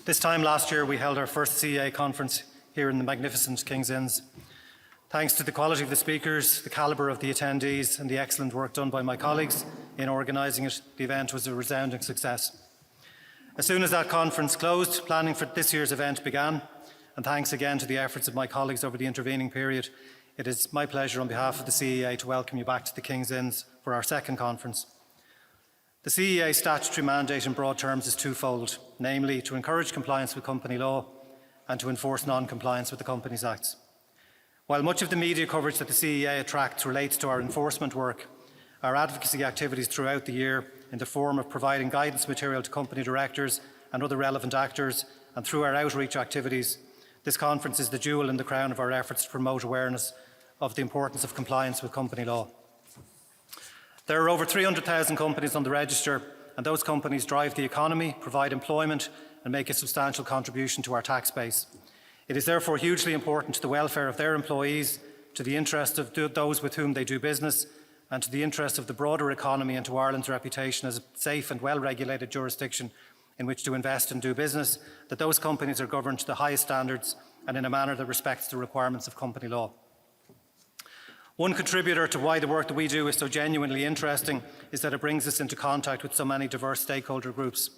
This time last year, we held our first CEA conference here in the magnificent King's Inns. Thanks to the quality of the speakers, the calibre of the attendees and the excellent work done by my colleagues in organising it, the event was a resounding success. As soon as that conference closed, planning for this year's event began, and thanks again to the efforts of my colleagues over the intervening period, it is my pleasure on behalf of the CEA to welcome you back to the King's Inns for our second conference. The CEA statutory mandate in broad terms is twofold, namely to encourage compliance with company law and to enforce non-compliance with the Companies Acts. While much of the media coverage that the CEA attracts relates to our enforcement work, our advocacy activities throughout the year in the form of providing guidance material to company directors and other relevant actors and through our outreach activities, this conference is the jewel in the crown of our efforts to promote awareness of the importance of compliance with company law. There are over 300,000 companies on the register, and those companies drive the economy, provide employment and make a substantial contribution to our tax base. It is therefore hugely important to the welfare of their employees, to the interest of those with whom they do business, and to the interest of the broader economy and to Ireland's reputation as a safe and well-regulated jurisdiction in which to invest and do business, that those companies are governed to the highest standards and in a manner that respects the requirements of company law. One contributor to why the work that we do is so genuinely interesting is that it brings us into contact with so many diverse stakeholder groups.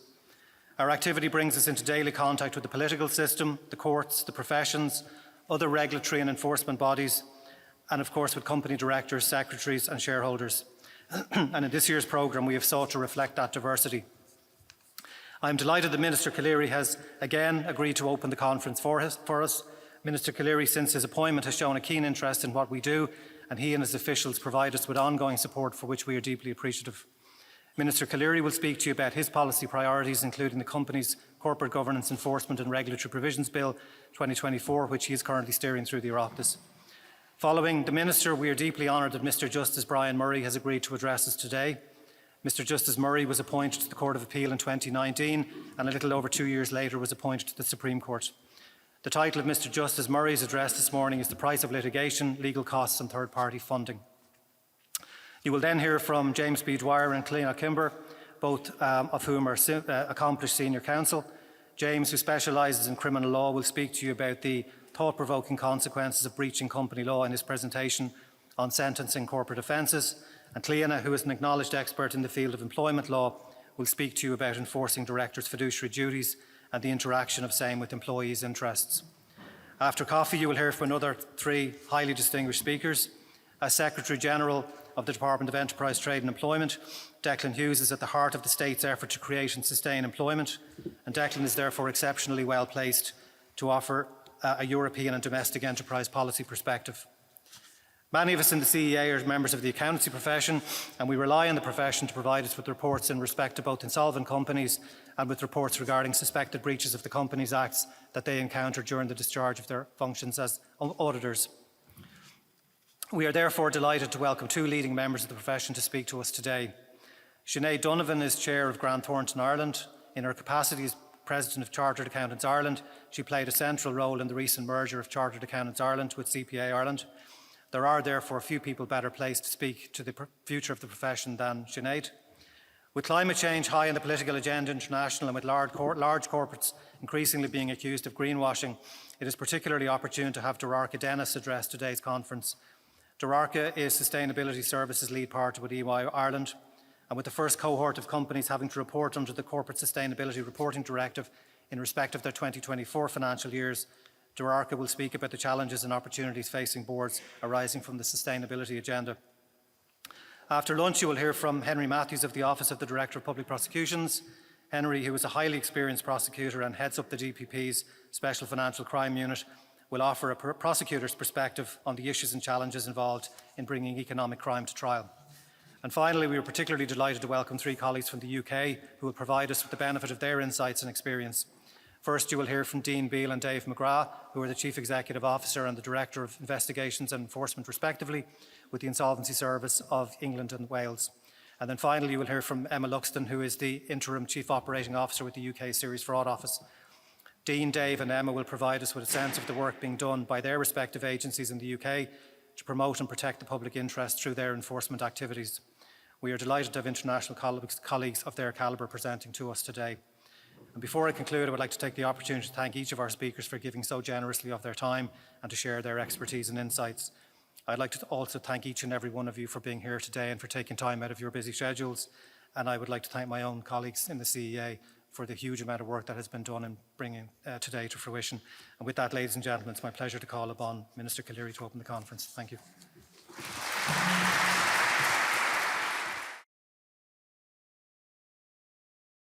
Our activity brings us into daily contact with the political system, the courts, the professions, other regulatory and enforcement bodies, and of course with company directors, secretaries and shareholders. And in this year's programme we have sought to reflect that diversity. I am delighted that Minister Calleary has again agreed to open the conference for us. Minister Calleary, since his appointment, has shown a keen interest in what we do, and he and his officials provide us with ongoing support for which we are deeply appreciative. Minister Calleary will speak to you about his policy priorities, including the company's Corporate Governance Enforcement and Regulatory Provisions Bill 2024, which he is currently steering through the Oireachtas. Following the Minister, we are deeply honoured that Mr Justice Brian Murray has agreed to address us today. Mr Justice Murray was appointed to the Court of Appeal in 2019 and a little over 2 years later was appointed to the Supreme Court. The title of Mr Justice Murray's address this morning is The Price of Litigation, Legal Costs and Third-Party Funding. You will then hear from James B. Dwyer and Cliona Kimber, both of whom are accomplished senior counsel. James, who specialises in criminal law, will speak to you about the thought-provoking consequences of breaching company law in his presentation on sentencing corporate offences. And Cliona, who is an acknowledged expert in the field of employment law, will speak to you about enforcing directors' fiduciary duties and the interaction of same with employees' interests. After coffee, you will hear from another 3 highly distinguished speakers. As Secretary-General of the Department of Enterprise, Trade and Employment, Declan Hughes is at the heart of the State's effort to create and sustain employment, and Declan is therefore exceptionally well placed to offer a European and domestic enterprise policy perspective. Many of us in the CEA are members of the accountancy profession, and we rely on the profession to provide us with reports in respect to both insolvent companies and with reports regarding suspected breaches of the Companies Acts that they encounter during the discharge of their functions as auditors. We are therefore delighted to welcome 2 leading members of the profession to speak to us today. Sinead Donovan is Chair of Grant Thornton Ireland. In her capacity as President of Chartered Accountants Ireland, she played a central role in the recent merger of Chartered Accountants Ireland with CPA Ireland. There are therefore few people better placed to speak to the future of the profession than Sinead. With climate change high on the political agenda international and with large corporates increasingly being accused of greenwashing, it is particularly opportune to have Dorarca Dennis address today's conference. Dorarca is Sustainability Services Lead Partner with EY Ireland, and with the first cohort of companies having to report under the Corporate Sustainability Reporting Directive in respect of their 2024 financial years, Dorarca will speak about the challenges and opportunities facing boards arising from the sustainability agenda. After lunch, you will hear from Henry Matthews of the Office of the Director of Public Prosecutions. Henry, who is a highly experienced prosecutor and heads up the DPP's Special Financial Crime Unit, will offer a prosecutor's perspective on the issues and challenges involved in bringing economic crime to trial. And finally, we are particularly delighted to welcome 3 colleagues from the UK who will provide us with the benefit of their insights and experience. First, you will hear from Dean Beale and Dave McGrath, who are the Chief Executive Officer and the Director of Investigations and Enforcement, respectively, with the Insolvency Service of England and Wales. And then finally, you will hear from Emma Luxton, who is the Interim Chief Operating Officer with the UK Serious Fraud Office. Dean, Dave and Emma will provide us with a sense of the work being done by their respective agencies in the UK to promote and protect the public interest through their enforcement activities. We are delighted to have international colleagues of their calibre presenting to us today. And before I conclude, I would like to take the opportunity to thank each of our speakers for giving so generously of their time and to share their expertise and insights. I'd like to also thank each and every one of you for being here today and for taking time out of your busy schedules. And I would like to thank my own colleagues in the CEA for the huge amount of work that has been done in bringing today to fruition. And with that, ladies and gentlemen, it's my pleasure to call upon Minister Killeary to open the conference. Thank you.